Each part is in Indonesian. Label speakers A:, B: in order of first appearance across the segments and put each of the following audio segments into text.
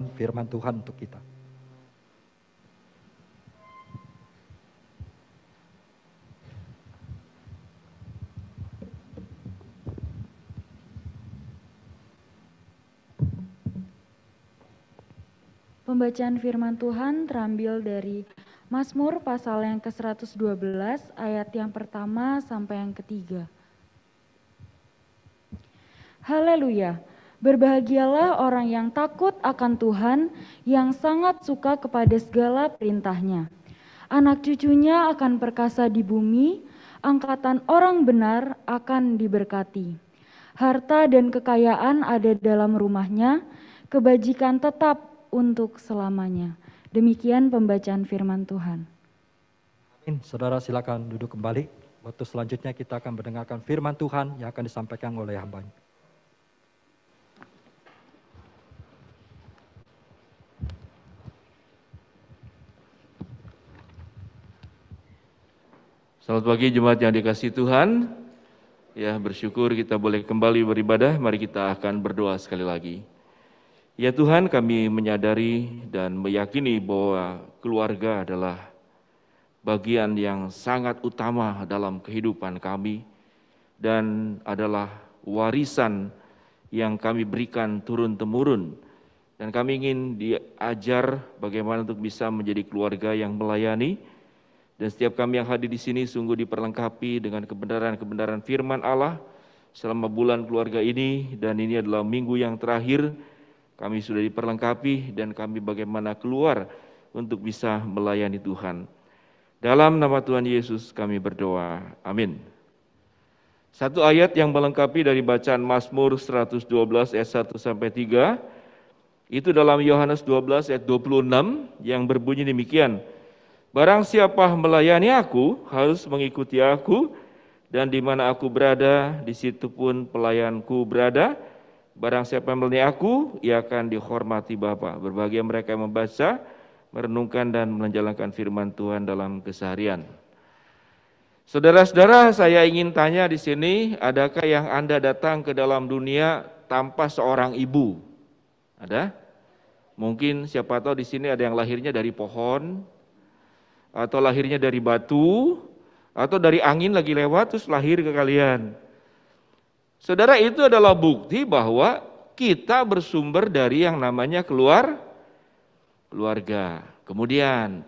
A: firman Tuhan untuk kita.
B: Pembacaan firman Tuhan terambil dari Mazmur pasal yang ke-112 ayat yang pertama sampai yang ketiga. Haleluya! Berbahagialah orang yang takut akan Tuhan, yang sangat suka kepada segala perintahnya. Anak cucunya akan perkasa di bumi, angkatan orang benar akan diberkati. Harta dan kekayaan ada dalam rumahnya, kebajikan tetap untuk selamanya. Demikian pembacaan firman Tuhan.
A: Amin. Saudara silakan duduk kembali. Waktu selanjutnya kita akan mendengarkan firman Tuhan yang akan disampaikan oleh hamba-Nya.
C: Selamat pagi jemaat yang dikasihi Tuhan. Ya, bersyukur kita boleh kembali beribadah. Mari kita akan berdoa sekali lagi. Ya Tuhan, kami menyadari dan meyakini bahwa keluarga adalah bagian yang sangat utama dalam kehidupan kami dan adalah warisan yang kami berikan turun-temurun. Dan kami ingin diajar bagaimana untuk bisa menjadi keluarga yang melayani. Dan setiap kami yang hadir di sini sungguh diperlengkapi dengan kebenaran-kebenaran firman Allah selama bulan keluarga ini, dan ini adalah minggu yang terakhir. Kami sudah diperlengkapi dan kami bagaimana keluar untuk bisa melayani Tuhan. Dalam nama Tuhan Yesus kami berdoa. Amin. Satu ayat yang melengkapi dari bacaan Mazmur 112 ayat 1 sampai 3 itu dalam Yohanes 12 ayat 26 yang berbunyi demikian. Barang siapa melayani aku harus mengikuti aku, dan di mana aku berada di situ pun pelayanku berada. Barang siapa yang melayani aku, ia akan dihormati Bapa. Berbahagia mereka yang membaca, merenungkan dan menjalankan firman Tuhan dalam keseharian. Saudara-saudara, saya ingin tanya di sini, adakah yang Anda datang ke dalam dunia tanpa seorang ibu? Ada? Mungkin siapa tahu di sini ada yang lahirnya dari pohon, atau lahirnya dari batu, atau dari angin lagi lewat terus lahir ke kalian. Saudara, itu adalah bukti bahwa kita bersumber dari yang namanya keluarga. Kemudian,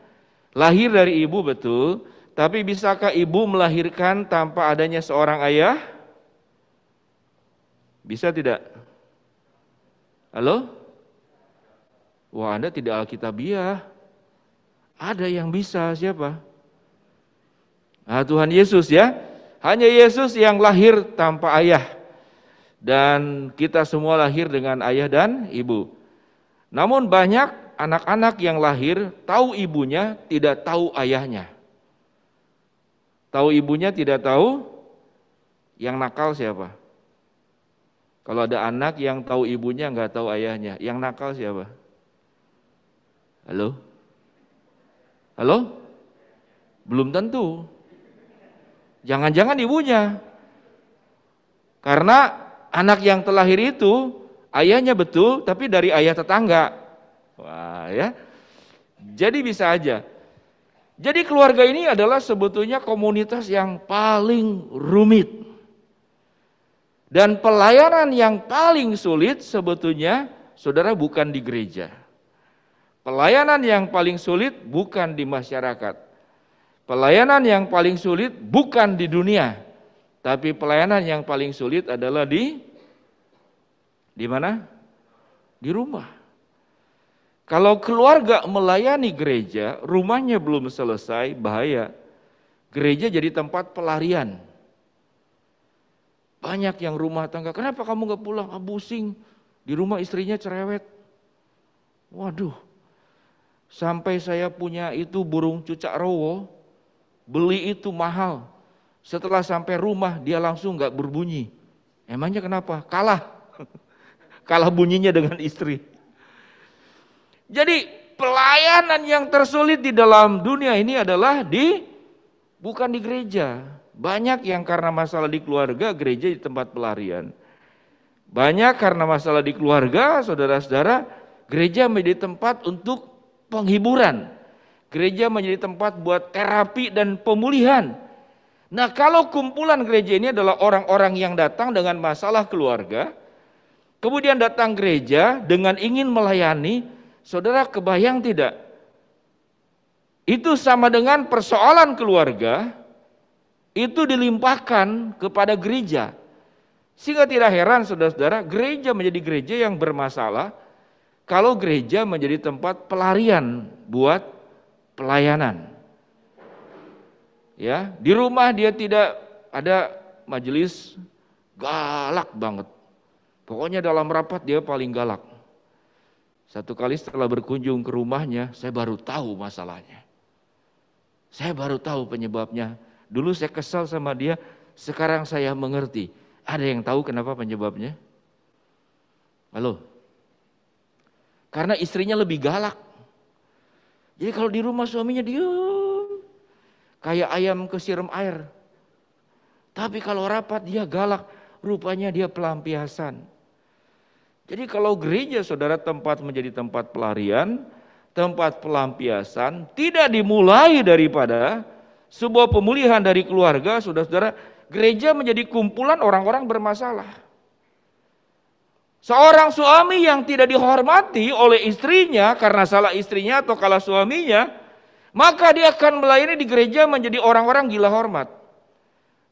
C: lahir dari ibu betul, tapi bisakah ibu melahirkan tanpa adanya seorang ayah? Bisa tidak? Halo? Wah, Anda tidak alkitabiah. Ada yang bisa, siapa? Nah, Tuhan Yesus ya. Hanya Yesus yang lahir tanpa ayah. Dan kita semua lahir dengan ayah dan ibu. Namun banyak anak-anak yang lahir tahu ibunya, tidak tahu ayahnya. Tahu ibunya, tidak tahu. Yang nakal siapa? Kalau ada anak yang tahu ibunya, nggak tahu ayahnya, yang nakal siapa? Halo? Halo? Belum tentu. Jangan-jangan ibunya. Karena anak yang terlahir itu ayahnya betul, tapi dari ayah tetangga. Wah ya. Jadi bisa aja. Jadi keluarga ini adalah sebetulnya komunitas yang paling rumit. Dan pelayanan yang paling sulit sebetulnya, saudara, bukan di gereja. Pelayanan yang paling sulit bukan di masyarakat. Pelayanan yang paling sulit bukan di dunia. Tapi pelayanan yang paling sulit adalah di mana? Di rumah. Kalau keluarga melayani gereja, rumahnya belum selesai, bahaya. Gereja jadi tempat pelarian. Banyak yang rumah tangga, kenapa kamu gak pulang? Pusing, di rumah istrinya cerewet. Waduh, sampai saya punya itu burung cucak rowo, beli itu mahal. Setelah sampai rumah dia langsung gak berbunyi. Emangnya kenapa? Kalah. Kalah bunyinya dengan istri. Jadi pelayanan yang tersulit di dalam dunia ini adalah bukan di gereja. Banyak yang karena masalah di keluarga, gereja di tempat pelarian. Banyak karena masalah di keluarga, saudara-saudara, gereja menjadi tempat untuk penghiburan. Gereja menjadi tempat buat terapi dan pemulihan. Nah, kalau kumpulan gereja ini adalah orang-orang yang datang dengan masalah keluarga, kemudian datang gereja dengan ingin melayani, saudara kebayang tidak? Itu sama dengan persoalan keluarga, itu dilimpahkan kepada gereja. Sehingga tidak heran saudara-saudara, gereja menjadi gereja yang bermasalah kalau gereja menjadi tempat pelarian buat pelayanan. Ya, di rumah dia tidak ada majelis galak banget. Pokoknya dalam rapat dia paling galak. Satu kali setelah berkunjung ke rumahnya, saya baru tahu masalahnya. Saya baru tahu penyebabnya. Dulu saya kesal sama dia, sekarang saya mengerti. Ada yang tahu kenapa penyebabnya? Halo? Karena istrinya lebih galak. Jadi kalau di rumah suaminya diem, kayak ayam kesiram air. Tapi kalau rapat dia galak, rupanya dia pelampiasan. Jadi kalau gereja saudara tempat menjadi tempat pelarian, tempat pelampiasan, tidak dimulai daripada sebuah pemulihan dari keluarga, saudara-saudara, gereja menjadi kumpulan orang-orang bermasalah. Seorang suami yang tidak dihormati oleh istrinya karena salah istrinya atau kalah suaminya, maka dia akan melayani di gereja menjadi orang-orang gila hormat.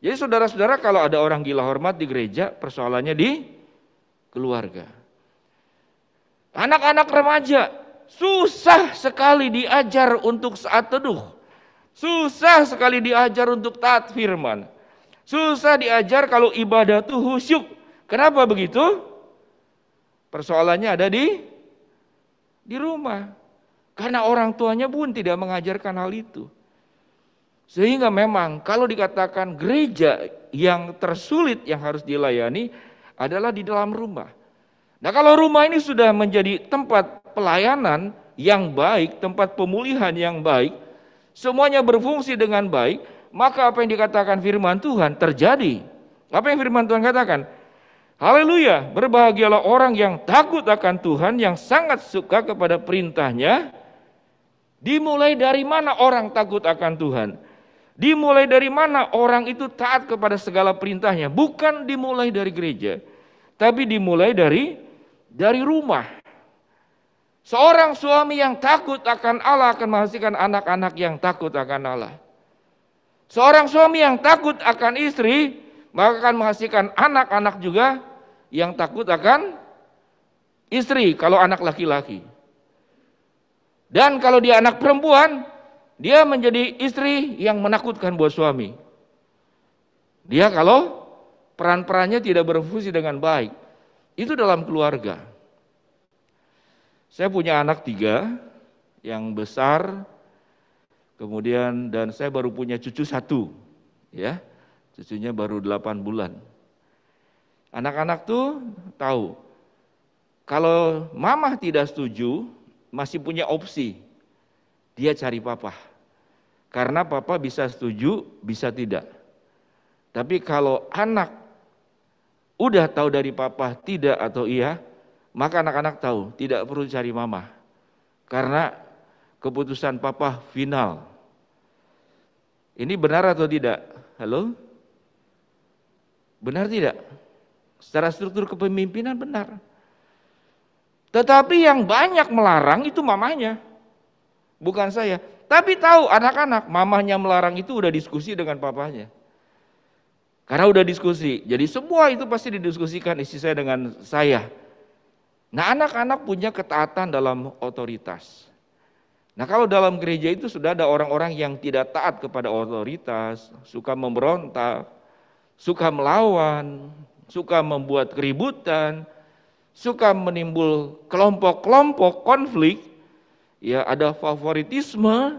C: Jadi saudara-saudara, kalau ada orang gila hormat di gereja, persoalannya di keluarga. Anak-anak remaja susah sekali diajar untuk saat teduh. Susah sekali diajar untuk taat firman. Susah diajar kalau ibadah itu khusyuk. Kenapa begitu? Persoalannya ada di rumah. Karena orang tuanya pun tidak mengajarkan hal itu. Sehingga memang kalau dikatakan gereja yang tersulit yang harus dilayani adalah di dalam rumah. Nah, kalau rumah ini sudah menjadi tempat pelayanan yang baik, tempat pemulihan yang baik, semuanya berfungsi dengan baik, maka apa yang dikatakan firman Tuhan terjadi. Apa yang firman Tuhan katakan? Haleluya, berbahagialah orang yang takut akan Tuhan, yang sangat suka kepada perintahnya. Dimulai dari mana orang takut akan Tuhan? Dimulai dari mana orang itu taat kepada segala perintahnya? Bukan dimulai dari gereja, tapi dimulai dari rumah. Seorang suami yang takut akan Allah akan menghasilkan anak-anak yang takut akan Allah. Seorang suami yang takut akan istri, maka akan menghasilkan anak-anak juga yang takut akan istri kalau anak laki-laki. Dan kalau dia anak perempuan, dia menjadi istri yang menakutkan buat suami. Dia kalau peran-perannya tidak berfungsi dengan baik, itu dalam keluarga. Saya punya anak 3 yang besar, kemudian dan saya baru punya cucu 1, ya, cucunya baru 8 bulan. Anak-anak tuh tahu, kalau mama tidak setuju, masih punya opsi, dia cari papa. Karena papa bisa setuju, bisa tidak. Tapi kalau anak udah tahu dari papa tidak atau iya, maka anak-anak tahu tidak perlu cari mama. Karena keputusan papa final. Ini benar atau tidak? Halo? Benar tidak? Secara struktur kepemimpinan benar. Tetapi yang banyak melarang itu mamanya. Bukan saya. Tapi tahu anak-anak, mamanya melarang itu udah diskusi dengan papanya. Karena udah diskusi. Jadi semua itu pasti didiskusikan istri saya dengan saya. Nah, anak-anak punya ketaatan dalam otoritas. Nah, kalau dalam gereja itu sudah ada orang-orang yang tidak taat kepada otoritas, suka memberontak, suka melawan, suka membuat keributan, suka menimbul kelompok-kelompok konflik, ya ada favoritisme,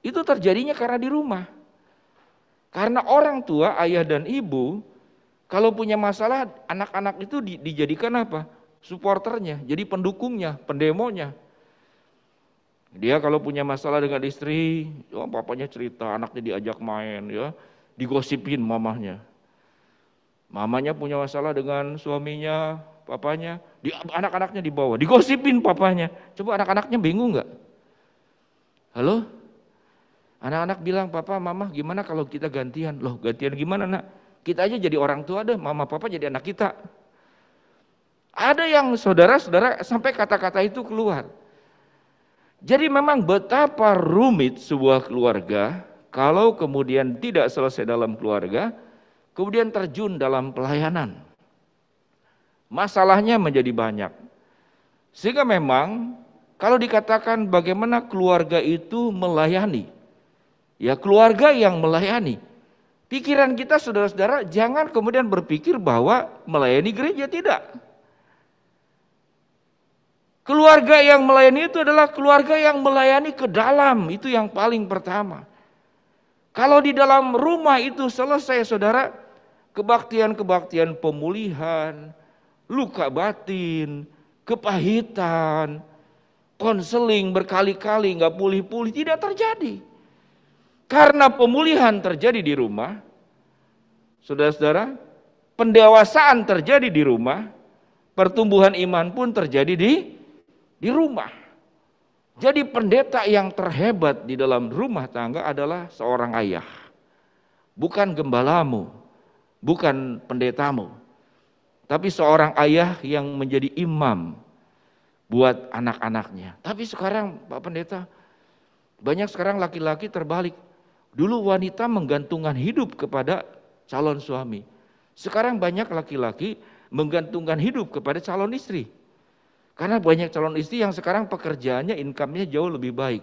C: itu terjadinya karena di rumah. Karena orang tua, ayah dan ibu, kalau punya masalah, anak-anak itu dijadikan apa? Supporternya, jadi pendukungnya, pendemonya. Dia kalau punya masalah dengan istri, papanya cerita, anaknya diajak main, ya, digosipin mamahnya. Mamanya punya masalah dengan suaminya, papanya, anak-anaknya dibawa, digosipin papanya. Coba anak-anaknya bingung nggak? Halo? Anak-anak bilang, papa, mama gimana kalau kita gantian? Loh gantian gimana nak? Kita aja jadi orang tua deh, mama papa jadi anak kita. Ada yang saudara-saudara sampai kata-kata itu keluar. Jadi memang betapa rumit sebuah keluarga kalau kemudian tidak selesai dalam keluarga, kemudian terjun dalam pelayanan. Masalahnya menjadi banyak. Sehingga memang kalau dikatakan bagaimana keluarga itu melayani, ya keluarga yang melayani. Pikiran kita saudara-saudara jangan kemudian berpikir bahwa melayani gereja, tidak. Keluarga yang melayani itu adalah keluarga yang melayani ke dalam, itu yang paling pertama. Kalau di dalam rumah itu selesai saudara, kebaktian-kebaktian pemulihan, luka batin, kepahitan, konseling berkali-kali nggak pulih-pulih, tidak terjadi. Karena pemulihan terjadi di rumah, saudara-saudara, pendewasaan terjadi di rumah, pertumbuhan iman pun terjadi di rumah. Jadi pendeta yang terhebat di dalam rumah tangga adalah seorang ayah. Bukan gembalamu, bukan pendetamu. Tapi seorang ayah yang menjadi imam buat anak-anaknya. Tapi sekarang Pak Pendeta, banyak sekarang laki-laki terbalik. Dulu wanita menggantungkan hidup kepada calon suami. Sekarang banyak laki-laki menggantungkan hidup kepada calon istri. Karena banyak calon istri yang sekarang pekerjaannya, income-nya jauh lebih baik.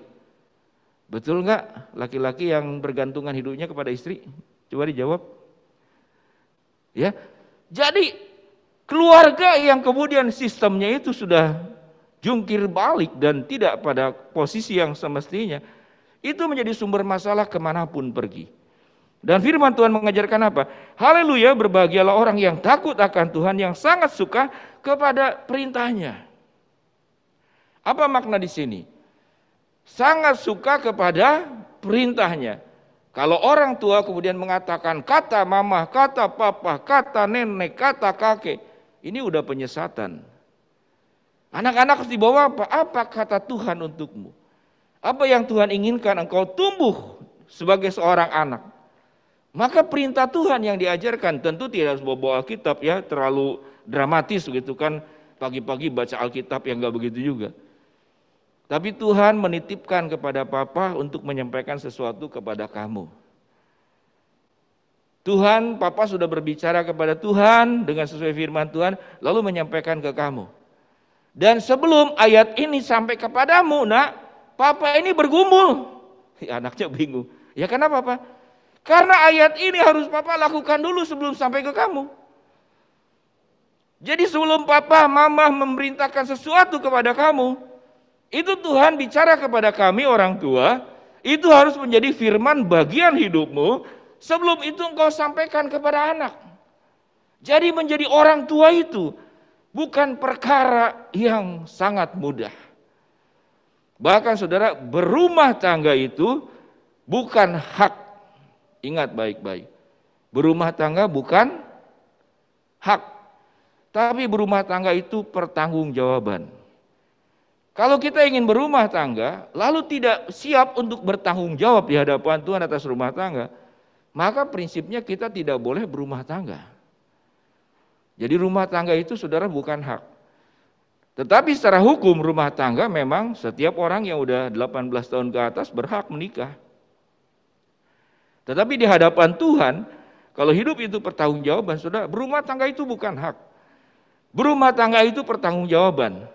C: Betul nggak laki-laki yang bergantungan hidupnya kepada istri? Coba dijawab. Ya, jadi keluarga yang kemudian sistemnya itu sudah jungkir balik dan tidak pada posisi yang semestinya, itu menjadi sumber masalah kemanapun pergi. Dan firman Tuhan mengajarkan apa? Haleluya, berbahagialah orang yang takut akan Tuhan, yang sangat suka kepada perintahnya. Apa makna di sini? Sangat suka kepada perintahnya. Kalau orang tua kemudian mengatakan kata mama, kata papa, kata nenek, kata kakek, ini udah penyesatan. Anak-anak harus dibawa apa? Apa kata Tuhan untukmu? Apa yang Tuhan inginkan engkau tumbuh sebagai seorang anak? Maka perintah Tuhan yang diajarkan tentu tidak harus bawa Alkitab ya, terlalu dramatis gitu kan, pagi-pagi baca Alkitab yang enggak begitu juga. Tapi Tuhan menitipkan kepada papa untuk menyampaikan sesuatu kepada kamu. Tuhan, papa sudah berbicara kepada Tuhan dengan sesuai firman Tuhan, lalu menyampaikan ke kamu. Dan sebelum ayat ini sampai kepadamu, nak, papa ini bergumul. Anaknya bingung. Ya kenapa, Pak? Karena ayat ini harus papa lakukan dulu sebelum sampai ke kamu. Jadi sebelum papa, mama memerintahkan sesuatu kepada kamu, itu Tuhan bicara kepada kami orang tua, itu harus menjadi firman bagian hidupmu, sebelum itu engkau sampaikan kepada anak. Jadi menjadi orang tua itu bukan perkara yang sangat mudah. Bahkan saudara, berumah tangga itu bukan hak. Ingat baik-baik. Berumah tangga bukan hak. Tapi berumah tangga itu pertanggungjawaban. Kalau kita ingin berumah tangga, lalu tidak siap untuk bertanggung jawab di hadapan Tuhan atas rumah tangga, maka prinsipnya kita tidak boleh berumah tangga. Jadi rumah tangga itu saudara bukan hak. Tetapi secara hukum rumah tangga memang setiap orang yang udah 18 tahun ke atas berhak menikah. Tetapi di hadapan Tuhan, kalau hidup itu pertanggungjawaban, saudara, berumah tangga itu bukan hak. Berumah tangga itu pertanggungjawaban.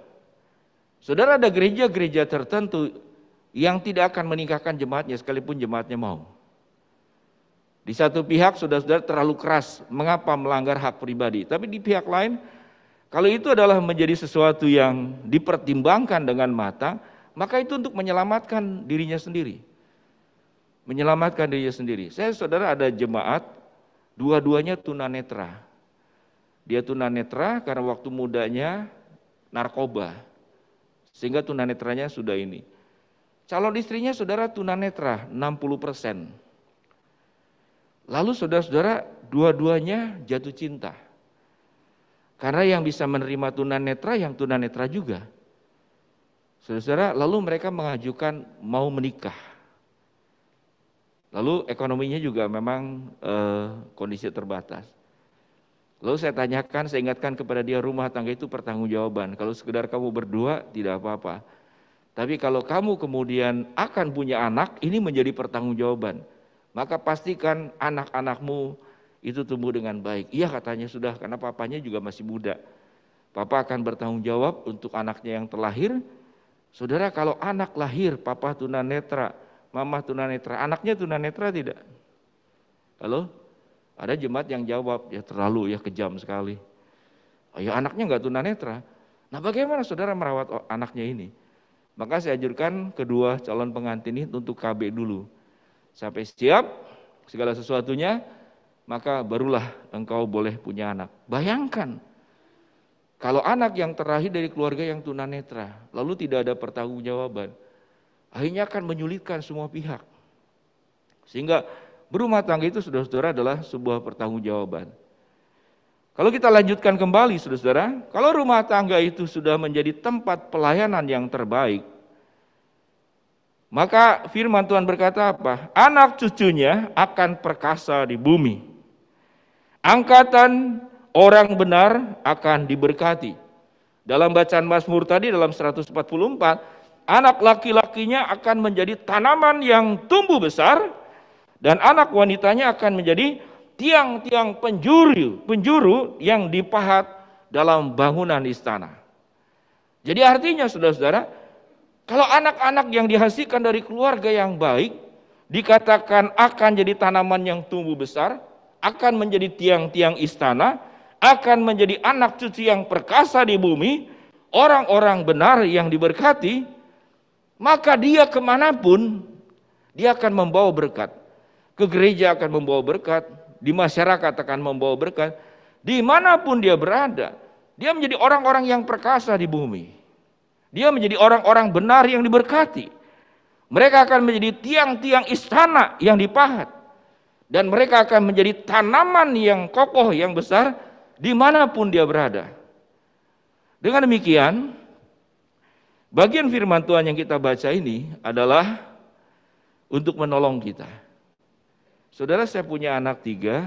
C: Saudara, ada gereja-gereja tertentu yang tidak akan menikahkan jemaatnya sekalipun jemaatnya mau. Di satu pihak saudara-saudara terlalu keras, mengapa melanggar hak pribadi. Tapi di pihak lain, kalau itu adalah menjadi sesuatu yang dipertimbangkan dengan matang, maka itu untuk menyelamatkan dirinya sendiri. Menyelamatkan dirinya sendiri. Saya saudara ada jemaat, dua-duanya tunanetra. Dia tunanetra karena waktu mudanya narkoba. Sehingga tunanetranya sudah ini. Calon istrinya saudara tunanetra 60%. Lalu saudara-saudara dua-duanya jatuh cinta. Karena yang bisa menerima tunanetra yang tunanetra juga. Saudara-saudara, lalu mereka mengajukan mau menikah. Lalu ekonominya juga memang kondisi terbatas. Lalu saya tanyakan, saya ingatkan kepada dia, rumah tangga itu pertanggungjawaban. Kalau sekedar kamu berdua tidak apa-apa. Tapi kalau kamu kemudian akan punya anak, ini menjadi pertanggungjawaban. Maka pastikan anak-anakmu itu tumbuh dengan baik. Iya katanya sudah, karena papanya juga masih muda. Papa akan bertanggung jawab untuk anaknya yang terlahir. Saudara, kalau anak lahir, papa tunanetra, mama tunanetra, anaknya tunanetra tidak? Halo? Ada jemaat yang jawab, ya terlalu ya kejam sekali. Oh, ya anaknya enggak tunanetra. Nah bagaimana saudara merawat anaknya ini? Maka saya anjurkan kedua calon pengantin ini untuk KB dulu. Sampai siap segala sesuatunya, maka barulah engkau boleh punya anak. Bayangkan, kalau anak yang terlahir dari keluarga yang tunanetra, lalu tidak ada pertanggungjawaban, akhirnya akan menyulitkan semua pihak. Sehingga berumah tangga itu, saudara-saudara, adalah sebuah pertanggungjawaban. Kalau kita lanjutkan kembali, saudara-saudara, kalau rumah tangga itu sudah menjadi tempat pelayanan yang terbaik, maka firman Tuhan berkata apa? Anak cucunya akan perkasa di bumi. Angkatan orang benar akan diberkati. Dalam bacaan Mazmur tadi dalam 144, anak laki-lakinya akan menjadi tanaman yang tumbuh besar, dan anak wanitanya akan menjadi tiang-tiang penjuru yang dipahat dalam bangunan istana. Jadi artinya saudara-saudara, kalau anak-anak yang dihasilkan dari keluarga yang baik, dikatakan akan jadi tanaman yang tumbuh besar, akan menjadi tiang-tiang istana, akan menjadi anak cucu yang perkasa di bumi, orang-orang benar yang diberkati, maka dia kemanapun, dia akan membawa berkat. Ke gereja akan membawa berkat, di masyarakat akan membawa berkat, dimanapun dia berada, dia menjadi orang-orang yang perkasa di bumi. Dia menjadi orang-orang benar yang diberkati. Mereka akan menjadi tiang-tiang istana yang dipahat. Dan mereka akan menjadi tanaman yang kokoh, yang besar, dimanapun dia berada. Dengan demikian, bagian firman Tuhan yang kita baca ini adalah untuk menolong kita. Saudara, saya punya anak 3,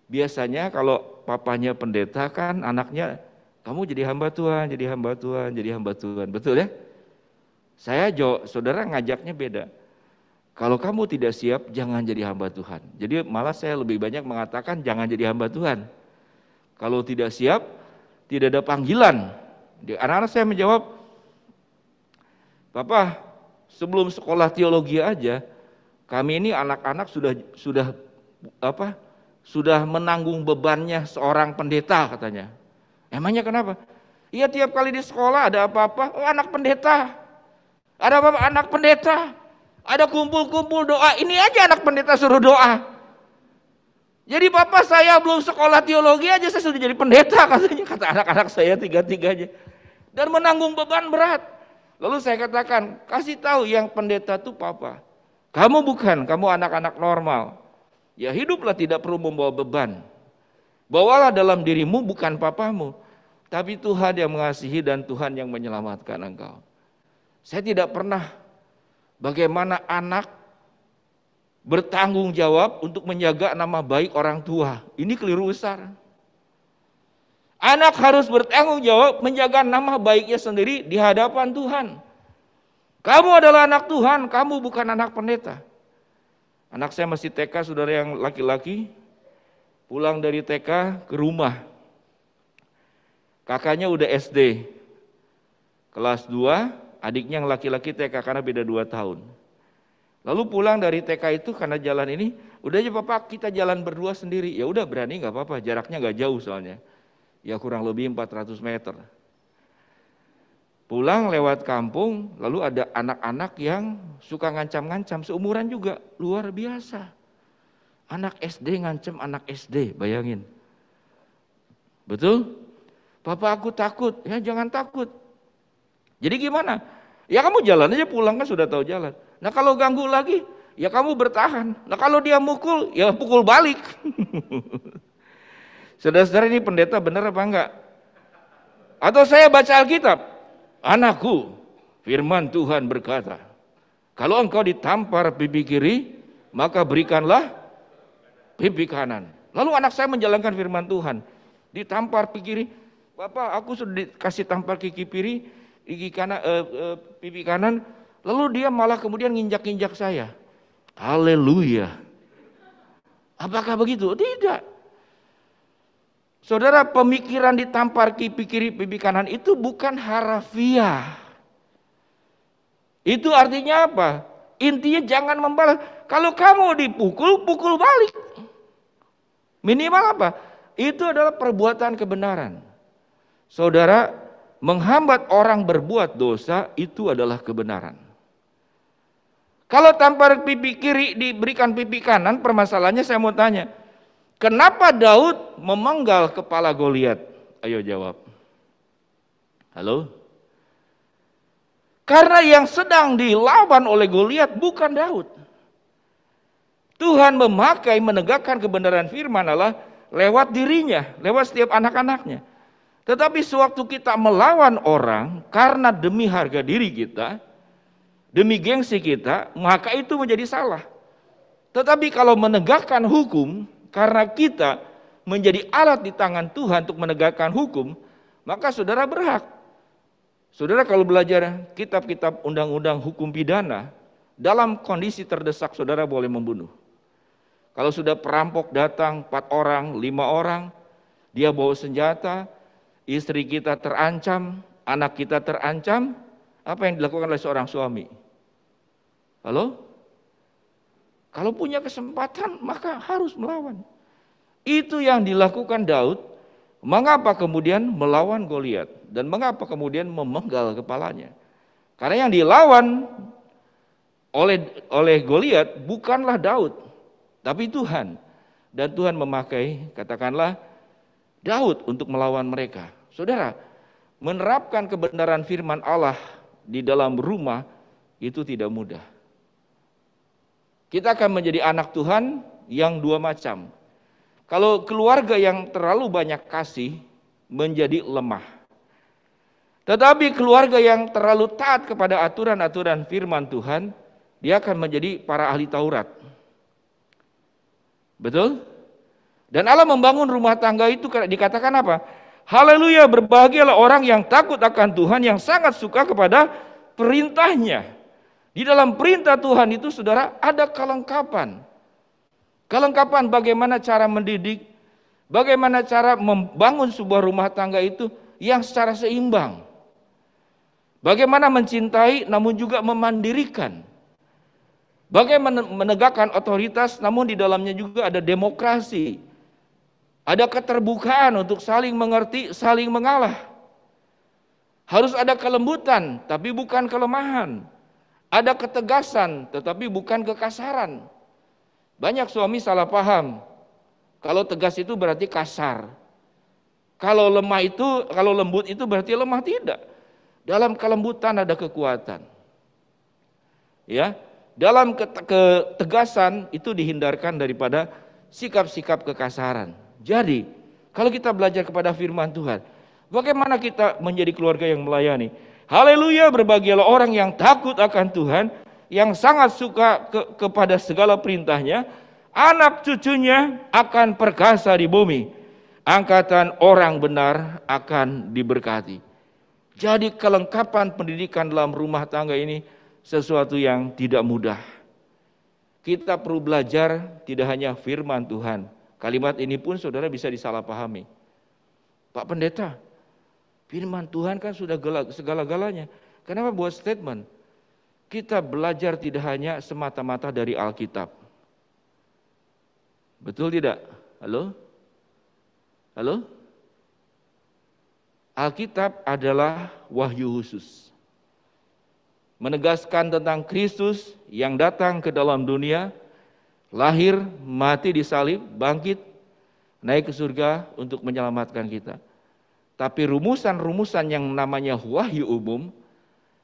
C: biasanya kalau papanya pendeta kan anaknya, kamu jadi hamba Tuhan, jadi hamba Tuhan, jadi hamba Tuhan, betul ya? Saya saudara ngajaknya beda. Kalau kamu tidak siap, jangan jadi hamba Tuhan. Jadi malah saya lebih banyak mengatakan jangan jadi hamba Tuhan. Kalau tidak siap, tidak ada panggilan. Anak-anak saya menjawab, Papa, sebelum sekolah teologi aja, kami ini anak-anak sudah menanggung bebannya seorang pendeta katanya. Emangnya kenapa? Iya tiap kali di sekolah ada apa-apa, anak pendeta. Ada apa-apa, anak pendeta. Ada kumpul-kumpul doa, ini aja anak pendeta suruh doa. Jadi Papa, saya belum sekolah teologi aja saya sudah jadi pendeta katanya, kata anak-anak saya 3-3-nya. Dan menanggung beban berat. Lalu saya katakan, kasih tahu yang pendeta itu Papa. Kamu bukan, kamu anak-anak normal. Ya hiduplah tidak perlu membawa beban. Bawalah dalam dirimu bukan papamu, tapi Tuhan yang mengasihi dan Tuhan yang menyelamatkan engkau. Saya tidak pernah bagaimana anak bertanggung jawab untuk menjaga nama baik orang tua. Ini keliru besar. Anak harus bertanggung jawab menjaga nama baiknya sendiri di hadapan Tuhan. Kamu adalah anak Tuhan, kamu bukan anak pendeta. Anak saya masih TK, saudara yang laki-laki, pulang dari TK ke rumah. Kakaknya udah SD, kelas 2, adiknya yang laki-laki TK karena beda 2 tahun. Lalu pulang dari TK itu karena jalan ini, udah aja Papa kita jalan berdua sendiri. Ya udah berani nggak apa-apa, jaraknya nggak jauh soalnya. Ya kurang lebih 400 meter. Pulang lewat kampung, lalu ada anak-anak yang suka ngancam-ngancam, seumuran juga, luar biasa. Anak SD ngancam anak SD, bayangin. Betul? Papa aku takut, ya jangan takut. Jadi gimana? Ya kamu jalan aja pulang kan sudah tahu jalan. Nah kalau ganggu lagi, ya kamu bertahan. Nah kalau dia mukul, ya pukul balik. Saudara-saudara, ini pendeta benar apa enggak? Atau saya baca Alkitab, anakku, firman Tuhan berkata, kalau engkau ditampar pipi kiri, maka berikanlah pipi kanan. Lalu anak saya menjalankan firman Tuhan, ditampar pipi kiri, Bapak aku sudah dikasih tampar pipi kanan, lalu dia malah kemudian nginjak-injak saya. Haleluya. Apakah begitu? Tidak. Saudara, pemikiran ditampar pipi kiri, pipi kanan itu bukan harafiah. Itu artinya apa? Intinya jangan membalas. Kalau kamu dipukul, pukul balik. Minimal apa? Itu adalah perbuatan kebenaran. Saudara, menghambat orang berbuat dosa itu adalah kebenaran. Kalau tampar pipi kiri diberikan pipi kanan, permasalahannya saya mau tanya, kenapa Daud memenggal kepala Goliat? Ayo jawab. Halo? Karena yang sedang dilawan oleh Goliat bukan Daud. Tuhan memakai menegakkan kebenaran firman Allah lewat dirinya, lewat setiap anak-anaknya. Tetapi sewaktu kita melawan orang karena demi harga diri kita, demi gengsi kita, maka itu menjadi salah. Tetapi kalau menegakkan hukum karena kita menjadi alat di tangan Tuhan untuk menegakkan hukum, maka saudara berhak. Saudara kalau belajar kitab-kitab undang-undang hukum pidana, dalam kondisi terdesak saudara boleh membunuh. Kalau sudah perampok datang 4 orang, 5 orang, dia bawa senjata, istri kita terancam, anak kita terancam, apa yang dilakukan oleh seorang suami? Halo? Kalau punya kesempatan maka harus melawan. Itu yang dilakukan Daud. Mengapa kemudian melawan Goliat? Dan mengapa kemudian memenggal kepalanya? Karena yang dilawan oleh Goliat bukanlah Daud, tapi Tuhan. Dan Tuhan memakai, katakanlah, Daud untuk melawan mereka. Saudara, menerapkan kebenaran firman Allah di dalam rumah itu tidak mudah. Kita akan menjadi anak Tuhan yang 2 macam. Kalau keluarga yang terlalu banyak kasih menjadi lemah. Tetapi keluarga yang terlalu taat kepada aturan-aturan firman Tuhan, dia akan menjadi para ahli Taurat. Betul? Dan Allah membangun rumah tangga itu dikatakan apa? Haleluya, berbahagialah orang yang takut akan Tuhan, yang sangat suka kepada perintahnya. Di dalam perintah Tuhan itu saudara ada kelengkapan. Kelengkapan bagaimana cara mendidik, bagaimana cara membangun sebuah rumah tangga itu yang secara seimbang. Bagaimana mencintai namun juga memandirikan. Bagaimana menegakkan otoritas namun di dalamnya juga ada demokrasi. Ada keterbukaan untuk saling mengerti, saling mengalah. Harus ada kelembutan tapi bukan kelemahan. Ada ketegasan tetapi bukan kekasaran. Banyak suami salah paham. Kalau tegas itu berarti kasar. Kalau lembut itu berarti lemah, tidak. Dalam kelembutan ada kekuatan. Ya, dalam ketegasan itu dihindarkan daripada sikap-sikap kekasaran. Jadi, kalau kita belajar kepada firman Tuhan, bagaimana kita menjadi keluarga yang melayani? Haleluya, berbahagialah orang yang takut akan Tuhan, yang sangat suka kepada segala perintahnya, anak cucunya akan perkasa di bumi, angkatan orang benar akan diberkati. Jadi kelengkapan pendidikan dalam rumah tangga ini sesuatu yang tidak mudah. Kita perlu belajar tidak hanya firman Tuhan. Kalimat ini pun saudara bisa disalahpahami. Pak Pendeta, firman Tuhan kan sudah segala-galanya. Kenapa buat statement? Kita belajar tidak hanya semata-mata dari Alkitab. Betul tidak? Halo? Halo? Alkitab adalah wahyu khusus. Menegaskan tentang Kristus yang datang ke dalam dunia, lahir, mati di salib, bangkit, naik ke surga untuk menyelamatkan kita. Tapi rumusan-rumusan yang namanya wahyu umum,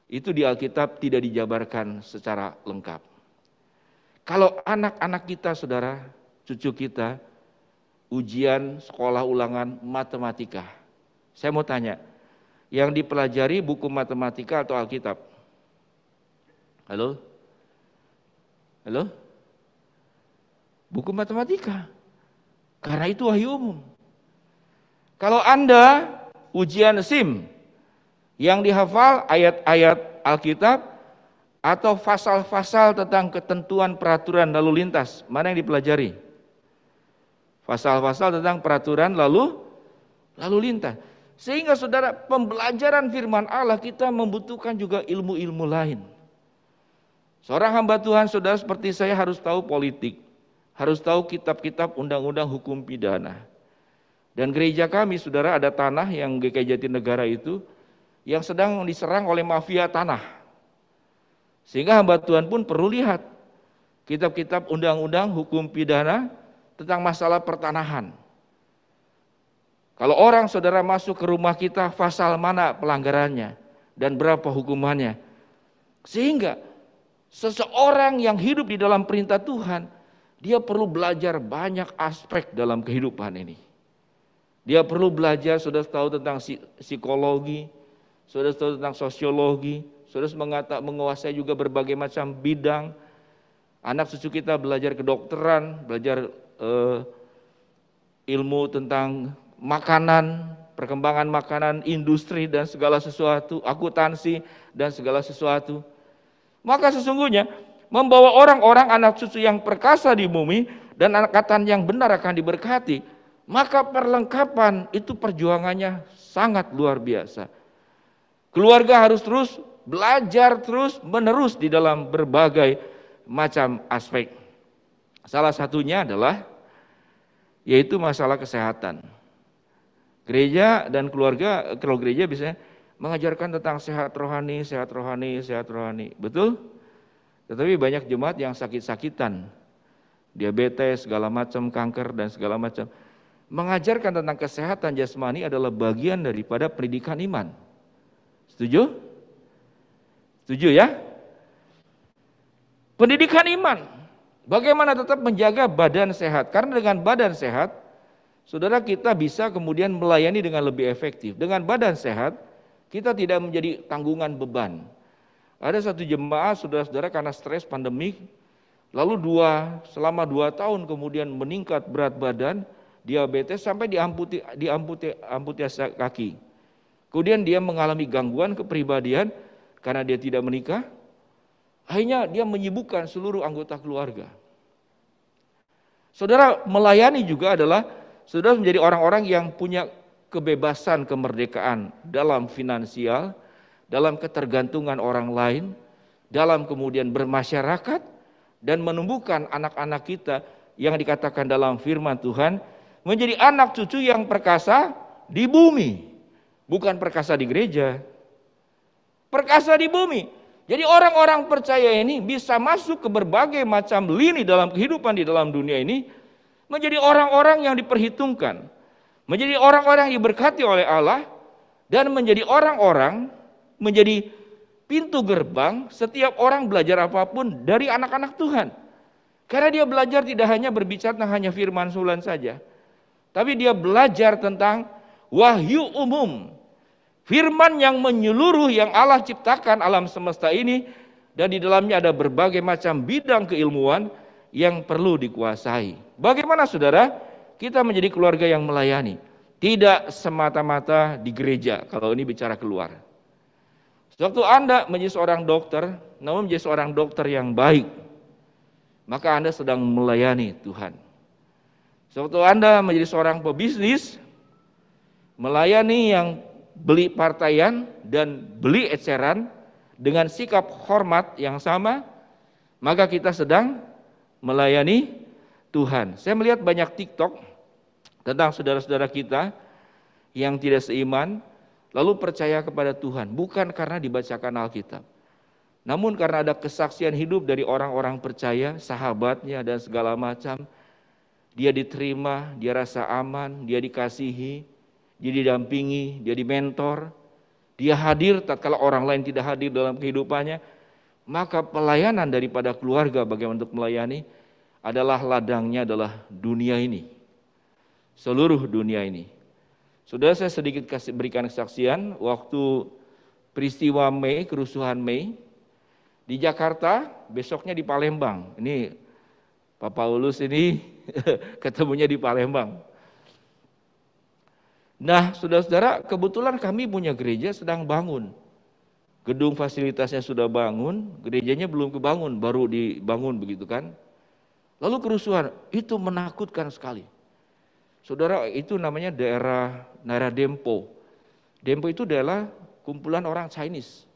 C: itu di Alkitab tidak dijabarkan secara lengkap. Kalau anak-anak kita, saudara, cucu kita, ujian sekolah ulangan matematika. Saya mau tanya, yang dipelajari buku matematika atau Alkitab? Halo? Halo? Buku matematika. Karena itu wahyu umum. Kalau Anda ujian SIM, yang dihafal ayat-ayat Alkitab atau pasal-pasal tentang ketentuan peraturan lalu lintas, mana yang dipelajari? Pasal-pasal tentang peraturan lalu lintas. Sehingga saudara, pembelajaran firman Allah kita membutuhkan juga ilmu-ilmu lain. Seorang hamba Tuhan, saudara, seperti saya harus tahu politik, harus tahu kitab-kitab undang-undang hukum pidana. Dan gereja kami, saudara, ada tanah yang GKI Jatinegara itu yang sedang diserang oleh mafia tanah. Sehingga hamba Tuhan pun perlu lihat kitab-kitab undang-undang hukum pidana tentang masalah pertanahan. Kalau orang, saudara, masuk ke rumah kita, pasal mana pelanggarannya dan berapa hukumannya. Sehingga seseorang yang hidup di dalam perintah Tuhan, dia perlu belajar banyak aspek dalam kehidupan ini. Dia perlu belajar, saudara, tahu tentang psikologi, saudara tahu tentang sosiologi, saudara menguasai juga berbagai macam bidang. Anak cucu kita belajar kedokteran, belajar ilmu tentang makanan, perkembangan makanan, industri dan segala sesuatu, akuntansi dan segala sesuatu. Maka sesungguhnya membawa orang-orang anak cucu yang perkasa di bumi dan angkatan yang benar akan diberkati, maka perlengkapan itu perjuangannya sangat luar biasa. Keluarga harus terus belajar terus menerus di dalam berbagai macam aspek. Salah satunya adalah yaitu masalah kesehatan. Gereja dan keluarga, kalau gereja biasanya mengajarkan tentang sehat rohani, sehat rohani, sehat rohani. Betul? Tetapi banyak jemaat yang sakit-sakitan, diabetes, segala macam, kanker dan segala macam. Mengajarkan tentang kesehatan jasmani adalah bagian daripada pendidikan iman. Setuju? Setuju ya? Pendidikan iman. Bagaimana tetap menjaga badan sehat? Karena dengan badan sehat, saudara, kita bisa kemudian melayani dengan lebih efektif. Dengan badan sehat, kita tidak menjadi tanggungan beban. Ada satu jemaah, saudara-saudara, karena stres pandemik, lalu selama 2 tahun kemudian meningkat berat badan, diabetes sampai diamputasi kaki. Kemudian dia mengalami gangguan kepribadian karena dia tidak menikah. Akhirnya dia menyibukkan seluruh anggota keluarga. Saudara, melayani juga adalah saudara menjadi orang-orang yang punya kebebasan, kemerdekaan dalam finansial, dalam ketergantungan orang lain, dalam kemudian bermasyarakat, dan menumbuhkan anak-anak kita yang dikatakan dalam firman Tuhan, menjadi anak cucu yang perkasa di bumi. Bukan perkasa di gereja, perkasa di bumi. Jadi orang-orang percaya ini bisa masuk ke berbagai macam lini dalam kehidupan di dalam dunia ini, menjadi orang-orang yang diperhitungkan, menjadi orang-orang yang diberkati oleh Allah, dan menjadi orang-orang, menjadi pintu gerbang setiap orang belajar apapun dari anak-anak Tuhan. Karena dia belajar tidak hanya berbicara tentang hanya firman Tuhan saja, tapi dia belajar tentang wahyu umum, firman yang menyeluruh yang Allah ciptakan alam semesta ini, dan di dalamnya ada berbagai macam bidang keilmuan yang perlu dikuasai. Bagaimana saudara kita menjadi keluarga yang melayani? Tidak semata-mata di gereja, kalau ini bicara keluar. Waktu Anda menjadi seorang dokter, namun menjadi seorang dokter yang baik, maka Anda sedang melayani Tuhan. Waktu Anda menjadi seorang pebisnis, melayani yang beli partaian dan beli eceran dengan sikap hormat yang sama, maka kita sedang melayani Tuhan. Saya melihat banyak TikTok tentang saudara-saudara kita yang tidak seiman, lalu percaya kepada Tuhan, bukan karena dibacakan Alkitab, namun karena ada kesaksian hidup dari orang-orang percaya, sahabatnya dan segala macam. Dia diterima, dia rasa aman, dia dikasihi, dia didampingi, dia dimentor, dia hadir tatkala orang lain tidak hadir dalam kehidupannya. maka pelayanan daripada keluarga bagaimana untuk melayani adalah ladangnya adalah dunia ini. Seluruh dunia ini. Sudah saya sedikit berikan kesaksian waktu peristiwa Mei, kerusuhan Mei di Jakarta, besoknya di Palembang. Ini Pak Paulus ini ketemunya di Palembang. Nah, saudara-saudara, kebetulan kami punya gereja sedang bangun. Gedung fasilitasnya sudah bangun, gerejanya belum kebangun, baru dibangun begitu kan. Lalu kerusuhan, itu menakutkan sekali. Saudara, itu namanya daerah Dempo. Dempo itu adalah kumpulan orang Chinese.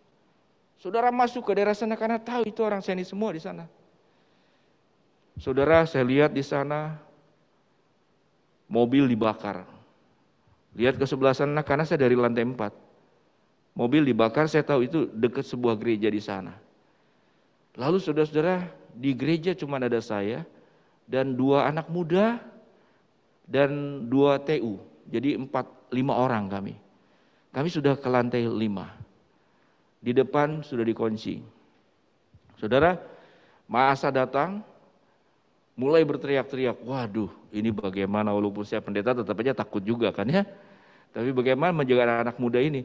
C: Saudara masuk ke daerah sana karena tahu itu orang Chinese semua di sana. Saudara, saya lihat di sana mobil dibakar. Lihat ke sebelah sana karena saya dari lantai 4. Mobil dibakar, saya tahu itu dekat sebuah gereja di sana. Lalu saudara-saudara, di gereja cuma ada saya dan 2 anak muda dan 2 TU. Jadi 5 orang kami. Kami sudah ke lantai 5. Di depan sudah dikunci. Saudara, masa datang, mulai berteriak-teriak, waduh ini bagaimana, walaupun saya pendeta tetap aja takut juga kan ya. Tapi bagaimana menjaga anak muda ini.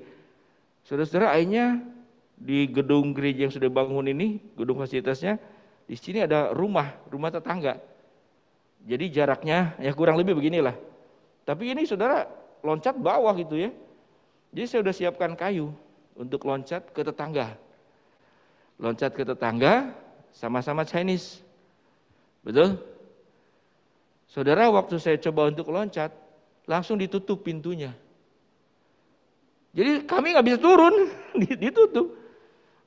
C: Saudara-saudara, akhirnya di gedung gereja yang sudah bangun ini, gedung fasilitasnya, di sini ada rumah tetangga. Jadi jaraknya ya kurang lebih beginilah. Tapi ini saudara loncat bawah gitu ya. Jadi saya sudah siapkan kayu untuk loncat ke tetangga. Loncat ke tetangga sama-sama Chinese. Betul? Saudara, waktu saya coba untuk loncat, langsung ditutup pintunya. Jadi kami nggak bisa turun, ditutup.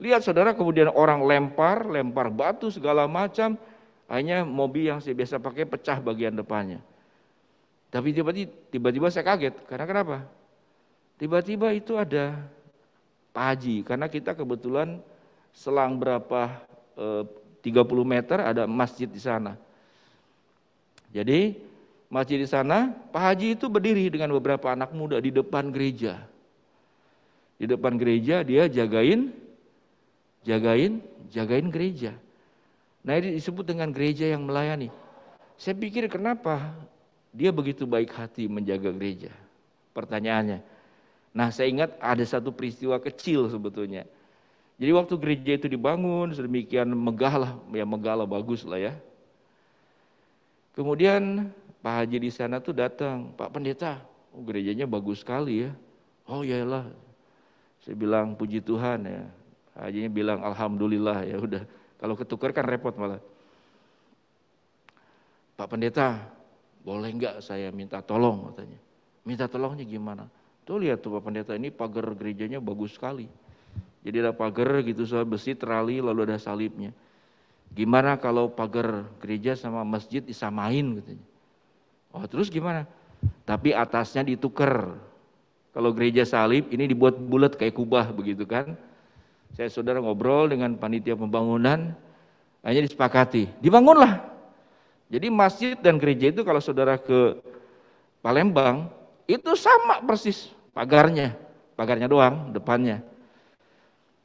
C: Lihat saudara, kemudian orang lempar batu segala macam. Hanya mobil yang saya biasa pakai pecah bagian depannya. Tapi tiba-tiba saya kaget, karena kenapa? Tiba-tiba itu ada Pak Haji, karena kita kebetulan selang berapa 30 meter ada masjid di sana. Jadi masjid di sana, Pak Haji itu berdiri dengan beberapa anak muda di depan gereja. Di depan gereja dia jagain gereja. Nah, ini disebut dengan gereja yang melayani. Saya pikir kenapa dia begitu baik hati menjaga gereja? Pertanyaannya. Nah, saya ingat ada satu peristiwa kecil sebetulnya. Jadi waktu gereja itu dibangun, sedemikian megah lah, bagus lah ya. Kemudian Pak Haji di sana tuh datang, Pak Pendeta, gerejanya bagus sekali ya. Oh iyalah, saya bilang puji Tuhan ya. Pak Hajinya bilang alhamdulillah, ya udah. Kalau ketukar kan repot malah. Pak Pendeta, boleh enggak saya minta tolong katanya. Minta tolongnya gimana? Tuh lihat tuh Pak Pendeta, ini pagar gerejanya bagus sekali. Jadi ada pagar gitu soal besi terali lalu ada salibnya. Gimana kalau pagar gereja sama masjid disamain katanya. Oh terus gimana? Tapi atasnya ditukar. Kalau gereja salib ini dibuat bulat kayak kubah begitu kan. Saya saudara ngobrol dengan panitia pembangunan, hanya disepakati, dibangunlah. Jadi masjid dan gereja itu kalau saudara ke Palembang, itu sama persis pagarnya doang depannya.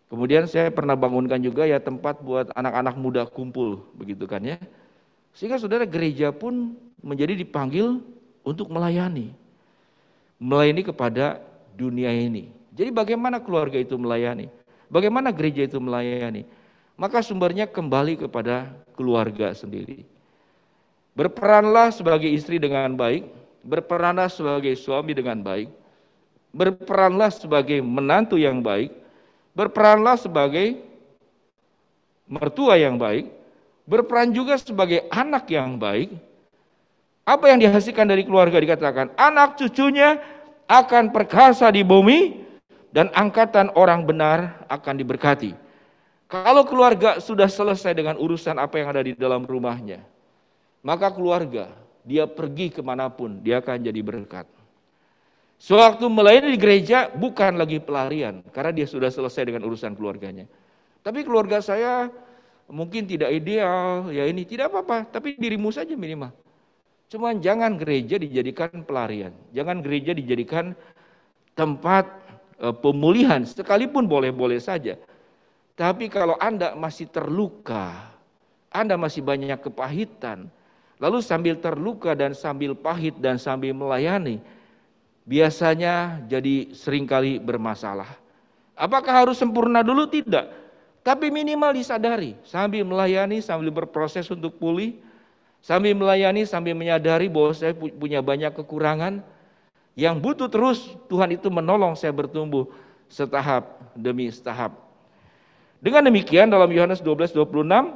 C: Kemudian saya pernah bangunkan juga ya tempat buat anak-anak muda kumpul, begitu kan ya. Sehingga saudara gereja pun menjadi dipanggil untuk melayani kepada dunia ini. Jadi bagaimana keluarga itu melayani? Bagaimana gereja itu melayani? Maka sumbernya kembali kepada keluarga sendiri. Berperanlah sebagai istri dengan baik, berperanlah sebagai suami dengan baik, berperanlah sebagai menantu yang baik, berperanlah sebagai mertua yang baik, berperan juga sebagai anak yang baik. Apa yang dihasilkan dari keluarga dikatakan, anak cucunya akan perkasa di bumi, dan angkatan orang benar akan diberkati. Kalau keluarga sudah selesai dengan urusan apa yang ada di dalam rumahnya, maka keluarga, dia pergi kemanapun, dia akan jadi berkat. Sewaktu melayani di gereja, bukan lagi pelarian, karena dia sudah selesai dengan urusan keluarganya. Tapi keluarga saya mungkin tidak ideal, ya ini tidak apa-apa, tapi dirimu saja minimal. Cuman jangan gereja dijadikan pelarian, jangan gereja dijadikan tempat pemulihan, sekalipun boleh-boleh saja. Tapi kalau Anda masih terluka, Anda masih banyak kepahitan, lalu sambil terluka dan sambil pahit dan sambil melayani, biasanya jadi seringkali bermasalah. Apakah harus sempurna dulu? Tidak. Tapi minimal disadari, sambil melayani, sambil berproses untuk pulih, sambil melayani, sambil menyadari bahwa saya punya banyak kekurangan, yang butuh terus Tuhan itu menolong saya bertumbuh setahap demi setahap. Dengan demikian dalam Yohanes 12:26,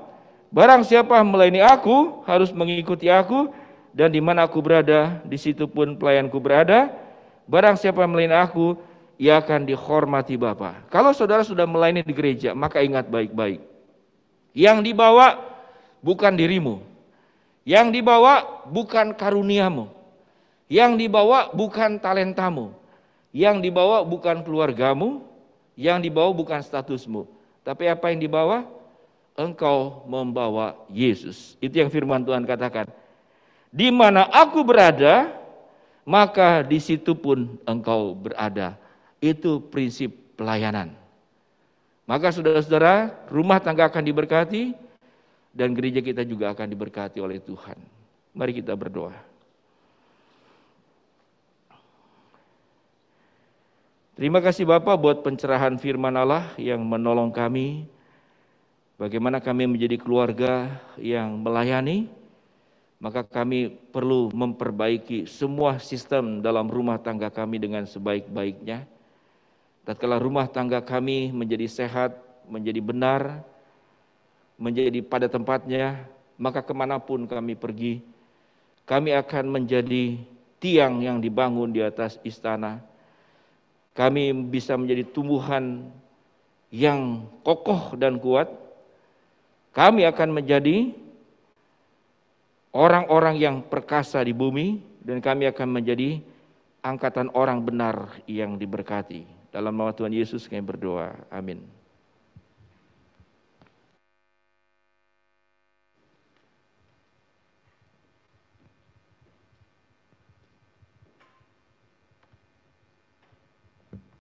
C: barang siapa melayani aku harus mengikuti aku, dan di mana aku berada, di situ pun pelayanku berada. Barang siapa melayani aku, ia akan dihormati Bapa. Kalau saudara sudah melayani di gereja, maka ingat baik-baik. Yang dibawa bukan dirimu. Yang dibawa bukan karuniamu. Yang dibawa bukan talentamu. Yang dibawa bukan keluargamu. Yang dibawa bukan statusmu. Tapi apa yang dibawa? Engkau membawa Yesus. Itu yang firman Tuhan katakan. Di mana aku berada, maka di situ pun engkau berada. Itu prinsip pelayanan. Maka saudara-saudara, rumah tangga akan diberkati dan gereja kita juga akan diberkati oleh Tuhan. Mari kita berdoa. Terima kasih Bapak buat pencerahan firman Allah yang menolong kami. Bagaimana kami menjadi keluarga yang melayani, maka kami perlu memperbaiki semua sistem dalam rumah tangga kami dengan sebaik-baiknya. Tatkala rumah tangga kami menjadi sehat, menjadi benar, menjadi pada tempatnya, maka kemanapun kami pergi, kami akan menjadi tiang yang dibangun di atas istana. Kami bisa menjadi tumbuhan yang kokoh dan kuat. Kami akan menjadi orang-orang yang perkasa di bumi, dan kami akan menjadi angkatan orang benar yang diberkati. Dalam nama Tuhan Yesus kami berdoa. Amin.